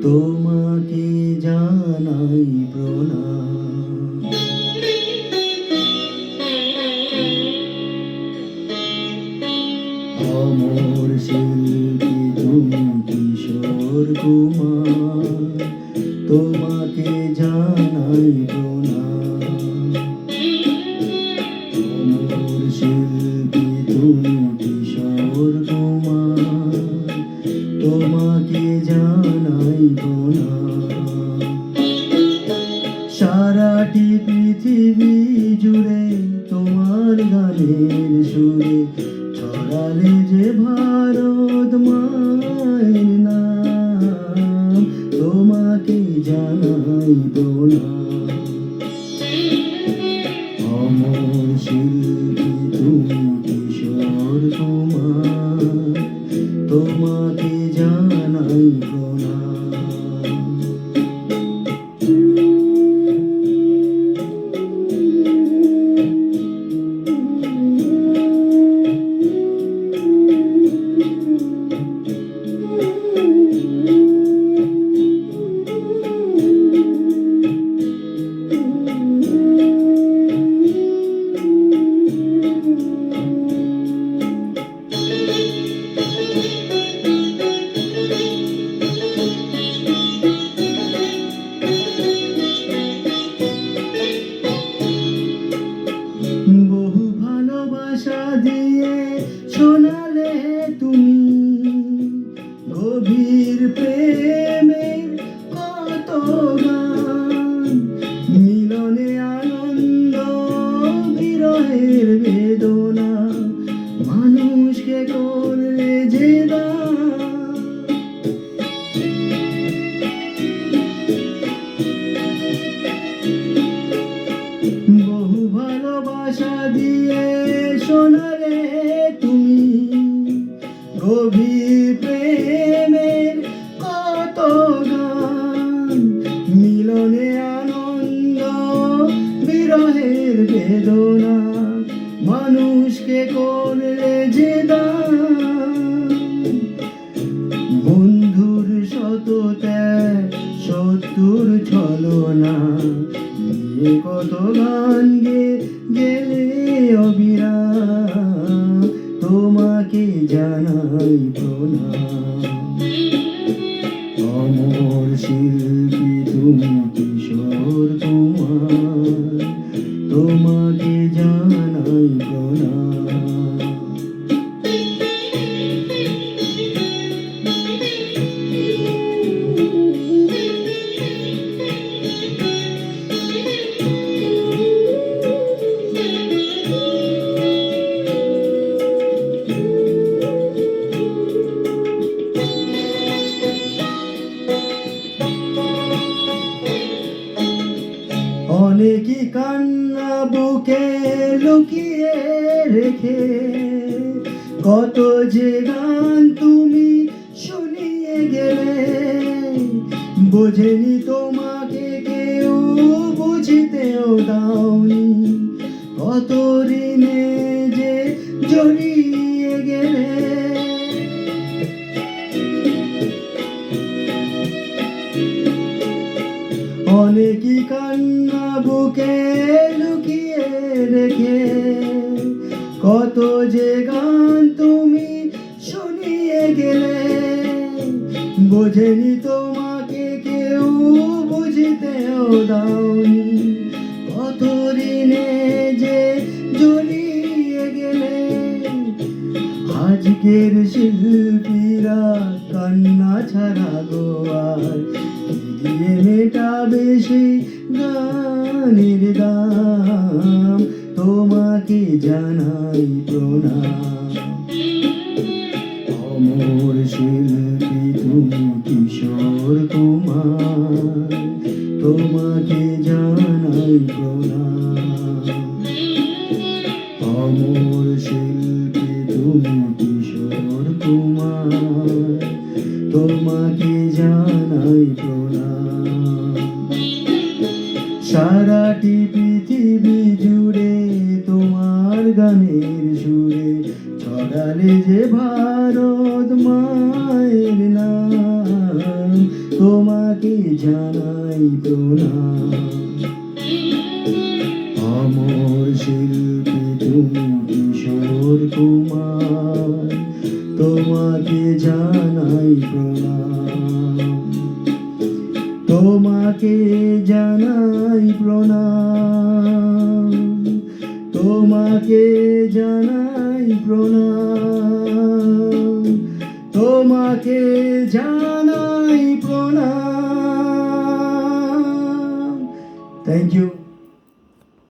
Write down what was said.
তোমাকে জানাই প্রণাম। অমর শিল্পী তুমি কিশোর কুমার, তোমাকে জানাই প্রণাম। অমর শিল্পী তুমি কিশোর কুমার, তোমাকে জানাই প্রণাম। সারাটি পৃথিবী জুড়ে তোমার গানের সুরে ছড়ালে যে ভারত মায়ের নাম, তোমাকে জানাই প্রণাম। অমর শিল্পী তুমি কিশোর কুমার, তোমাকে জানাই প্রণাম। বহু ভালোবাসা দিয়ে শোনালে তুমি গভীর প্রেমের কত গান। মিলনে আনন্দ, বিরহের বেদনা, মানুষকে করলে যে দান। বহু ভালোবাসা দিয়ে শোনালে তুমি গভীর প্রেমের কত গান। মিলনে আনন্দ, বিরহের বেদনা, মানুষকে করলে যে দান। বন্ধুর শত ত্যাগ, শত্রুর ছলনা, নিয়ে কত গান গেলে অবিরাম, তোমাকে জানাই প্রণাম। অমর শিল্পী তুমি কিশোর কুমার, তোমাকে জানাই প্রণাম। অনেকই কান্না বুকে লুকিয়ে রেখে, কত যে গান তুমি শুনিয়ে গেলে। বোঝেনি তোমাকে কেউ, বুঝিতেও দাওনি, কত ঋণে যে জড়িয়ে গেলে। অনেকই কান্না বুকে লুকিয়ে রেখে, কত যে গান তুমি শুনিয়ে গেলে। বোঝেনি তোমাকে কেউ, বুঝিতেও দাওনি, কত ঋণে যে জড়িয়ে গেলে। আজকের শিল্পীরা কান্না ছাড়া গো আর দিয়ে মেটাবে সেই গানের দাম, তোমাকে জানাই প্রণাম। অমর শিল্পী তুমি কিশোর কুমার, তোমাকে জানাই প্রণাম। অমর শিল্পী তুমি কিশোর কুমার, তোমাকে জানাই প্রণাম। সারাটি পৃথিবী জুড়ে তোমার গানের সুরে ছড়ালে যে ভারত মায়ের নাম, তোমাকে জানাই প্রণাম। অমর শিল্পী তুমি কিশোর কুমার, তোমাকে জানাই প্রণাম। তোমাকে জানাই প্রণাম, তোমাকে জানাই প্রণাম, তোমাকে জানাই প্রণাম। Thank you.